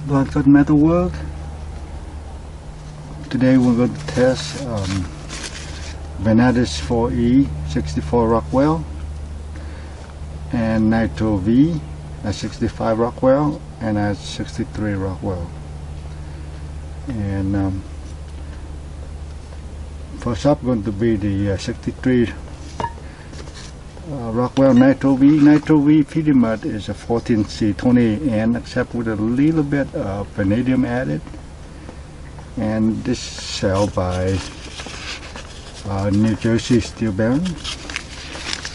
Blackwood Metal World. Today we're going to test Vanadis 4E 64 Rockwell and Nitro-V at 65 Rockwell and at 63 Rockwell. And first up going to be the 63 Rockwell Nitro-V. Nitro-V pretty much is a 14C28N except with a little bit of vanadium added. And this is sold by New Jersey steel bearing.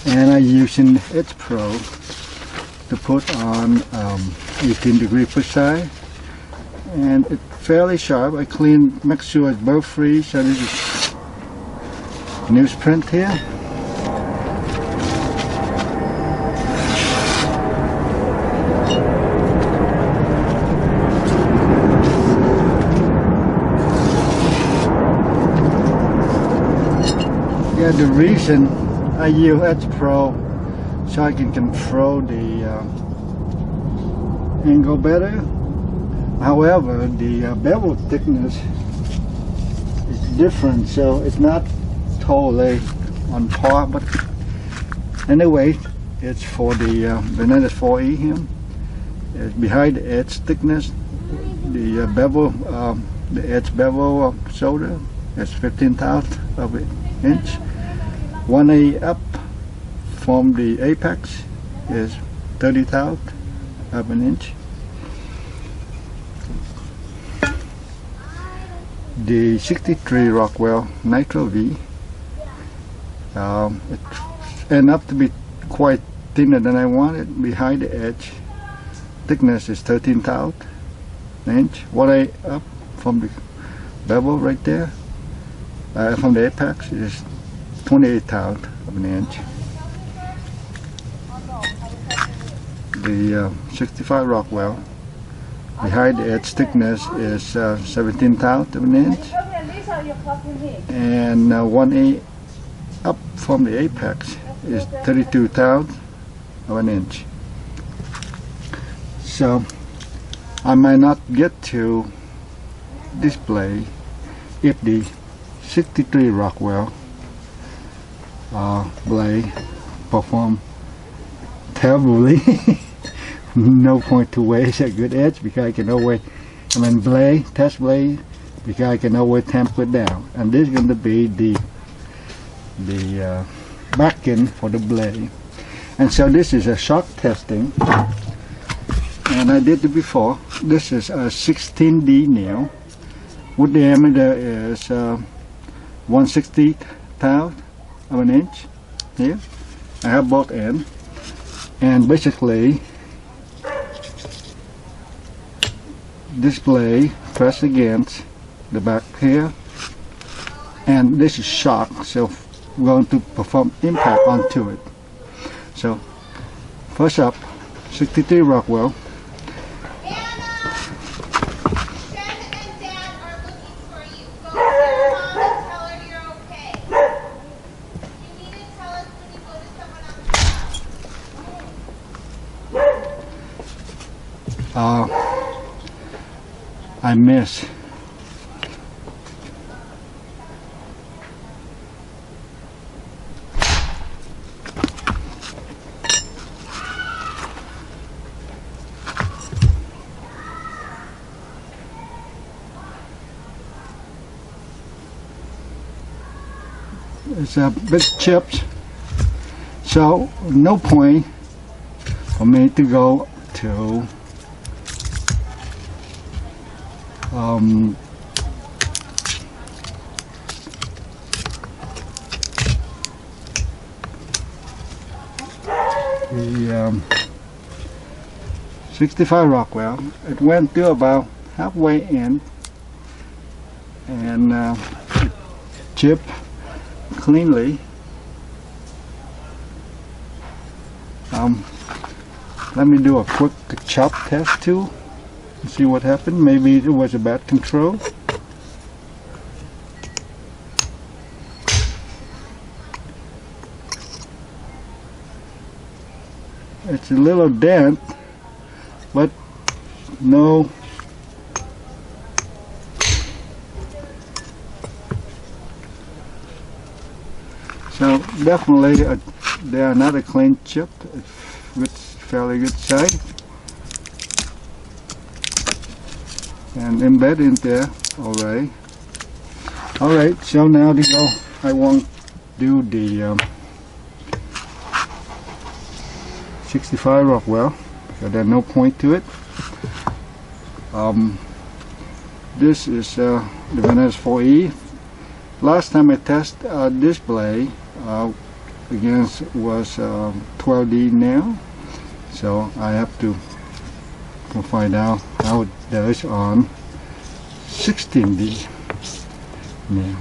And I'm using edgepro to put on 18 degree precise. And it's fairly sharp. I make sure it's burr free. So this is newsprint here. Yeah, the reason I use edgepro so I can control the angle better. However, the bevel thickness is different, so it's not totally on par. But anyway, it's for the Vanadis 4E here. It's behind the edge thickness. The bevel, the edge bevel shoulder is 15/1000 of an inch. 1A up from the apex is 30/1000 of an inch. The 63 Rockwell Nitro-V it ended up to be quite thinner than I wanted. Behind the edge thickness is 13/1000 inch. 1A up from the bevel right there, from the apex is 28/1000 of an inch. The 65 Rockwell behind the edge thickness is 17/1000 of an inch, and 1A up from the apex is 32/1000 of an inch. So I might not get to display if the 63 Rockwell blade perform terribly. No point to waste a good edge because I can always, test blade, because I can always tamp it down. And this is going to be the back end for the blade. And so this is a shock testing, and I did it before. This is a 16D nail. Wood diameter is 1/60,000 of an inch. Here I have both ends, and basically this blade pressed against the back here, and this is shock, so we're going to perform impact onto it. So first up, 63 Rockwell. I miss. It's a bit chipped, so no point for me to go to the 65 Rockwell. It went to about halfway in, and it chipped cleanly. Let me do a quick chop test too and see what happened. Maybe it was a bad control. It's a little dent, but no definitely they are not a clean chip. It's fairly good size. And embed in there already. Alright, so now to go, I won't do the 65 Rockwell because there's no point to it. This is the Vanadis 4E. Last time I tested this blade against was 12D now, so I have to find out how it does on 16D now.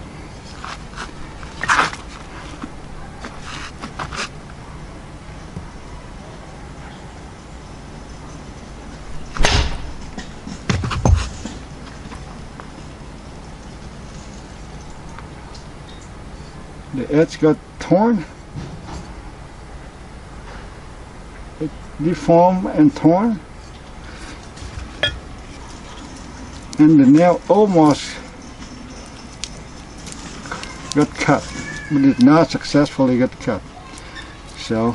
The edge got torn, it deformed and torn, and the nail almost got cut, but it not successfully got cut. So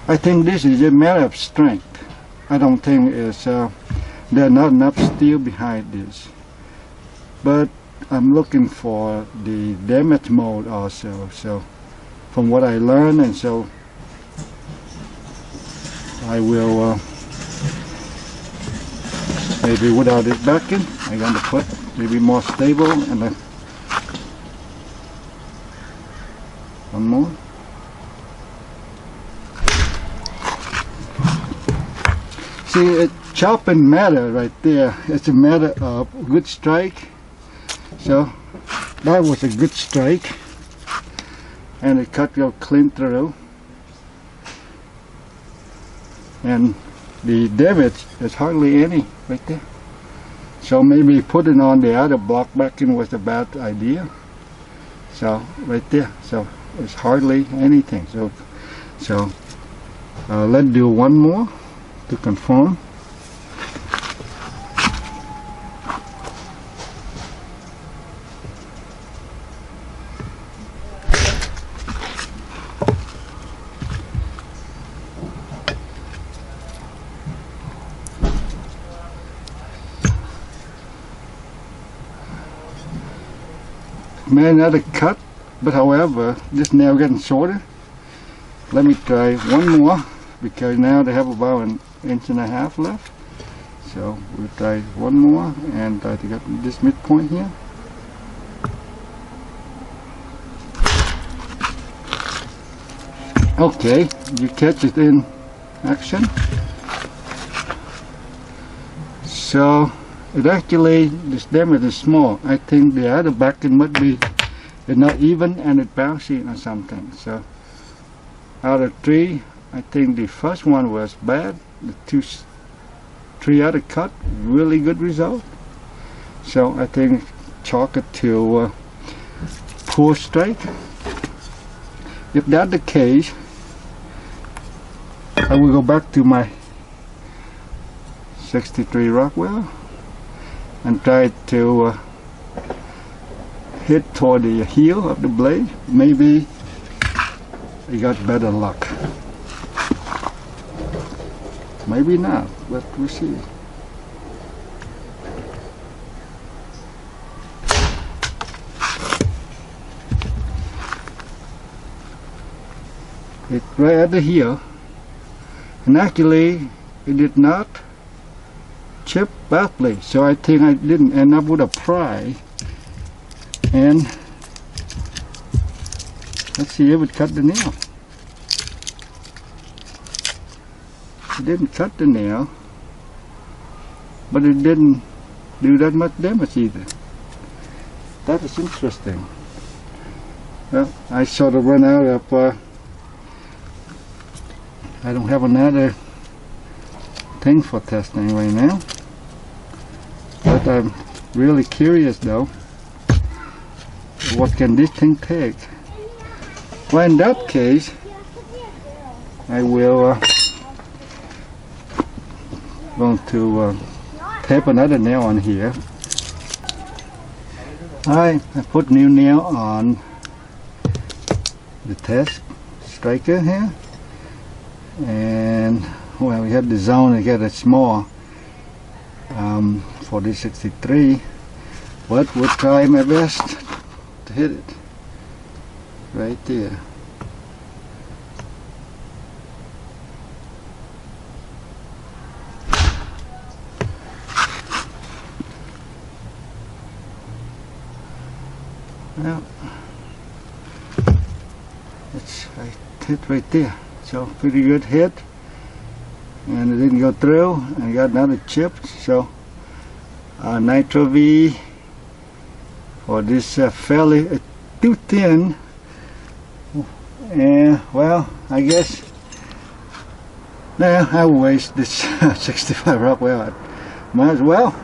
I think this is a matter of strength. I don't think it's there's not enough steel behind this, but I'm looking for the damage mode also. So from what I learned, and so I will maybe without it backing, I'm going to put maybe more stable, and then one more. See, it sharpened matter right there. It's a matter of good strike. So that was a good strike, and it cut real clean through, and the damage is hardly any right there. So maybe putting on the other block backing was a bad idea. So right there, so it's hardly anything. So let's do one more to confirm. May not have cut, but however, this nail getting shorter. Let me try one more, because now they have about 1.5 inches left. So we'll try one more and try to get this midpoint here. Okay, you catch it in action. So it actually, this damage is small. I think the other backing might be not even and it bouncing or something. So out of 3, I think the first one was bad. The 3 other cut, really good result. So I think chalk it to poor strike. If that's the case, I will go back to my 63 Rockwell and try to hit toward the heel of the blade. Maybe I got better luck. Maybe not, but we'll see. It's right at the heel, and actually it did not chip badly, so I think I didn't end up with a pry. And let's see if it cut the nail. It didn't cut the nail, but it didn't do that much damage either. That is interesting. Well, I sort of run out of I don't have another thing for testing right now, but I'm really curious though, what can this thing take? Well, in that case, I will going to tape another nail on here. I put new nail on the test striker here, and well, we have the zone to get it small for this 63, but we'll try my best to hit it right there. Well, I hit right there, so pretty good hit, and it didn't go through. I got another chip, so Nitro-V for this fairly too thin, and well, I guess I will waste this 65 Rockwell. Might as well.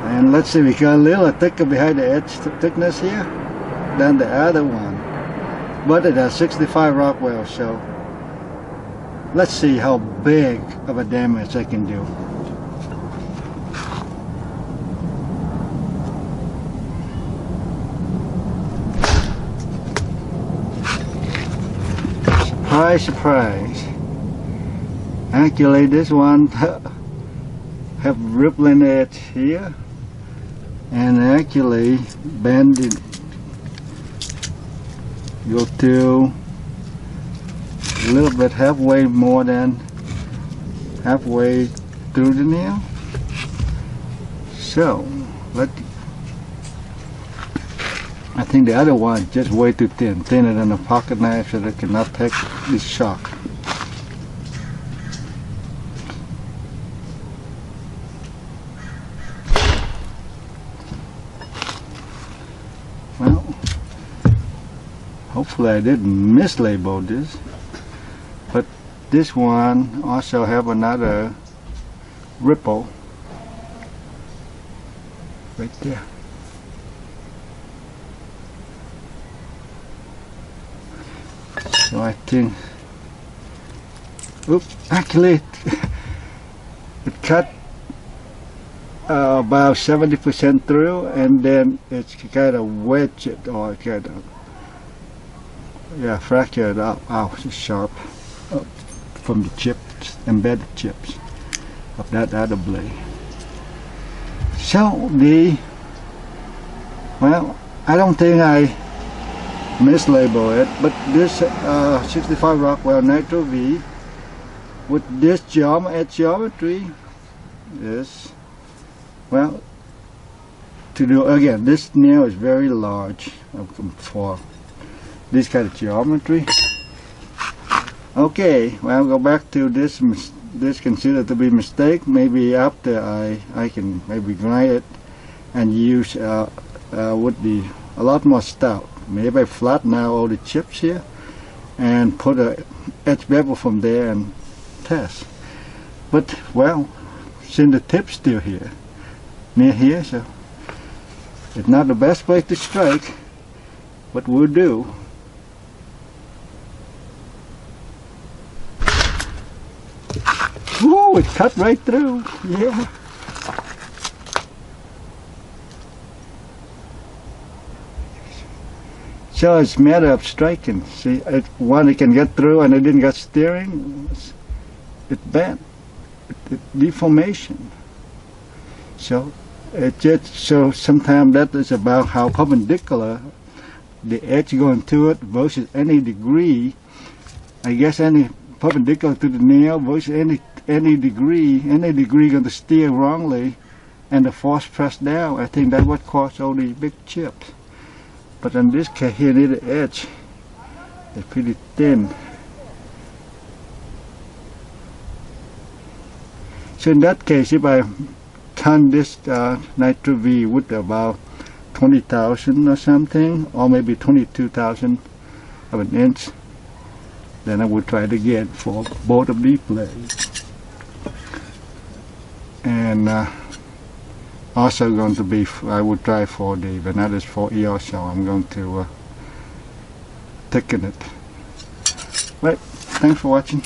And let's see, we got a little thicker behind the edge thickness here than the other one, but it has 65 Rockwell, so let's see how big of a damage I can do. Surprise, surprise. Actually, this one have rippling edge here, and actually bend it, go to a little bit halfway, more than halfway through the nail. So I think the other one just way too thin, thinner than a pocket knife, so that it cannot take this shock. Well, hopefully I didn't mislabel this, but this one also have another ripple right there. So I think, oops, actually it cut about 70% through, and then it's kind of wedged it, or kind of, yeah, fractured up out sharp from the chips, embedded chips of that other blade. So well, I don't think I mislabel it, but this 65 Rockwell Nitro-V with this geometry is, well, to do again, this nail is very large for this kind of geometry. Okay, well, go back to this considered to be mistake. Maybe after I can maybe grind it and use would be a lot more stout. Maybe I flatten out all the chips here and put a edge bevel from there and test. But well, since the tip's still here, near here, so it's not the best place to strike, but we'll do. Whoa, it cut right through, yeah. So it's a matter of striking. See, one it can get through, and it didn't get steering. It bent, it deformation. So it just, so sometimes that is about how perpendicular the edge going to it versus any degree. I guess any perpendicular to the nail versus any degree going to steer wrongly, and the force press down. I think that's what caused all these big chips. But in this case here, near the edge, it's pretty thin. So in that case, if I turn this Nitro-V with about 20,000 or something, or maybe 22,000 of an inch, then I would try it again for both of these blades. And also going to be, I would try for the Vanadis 4E also. I'm going to thicken it. Right, thanks for watching.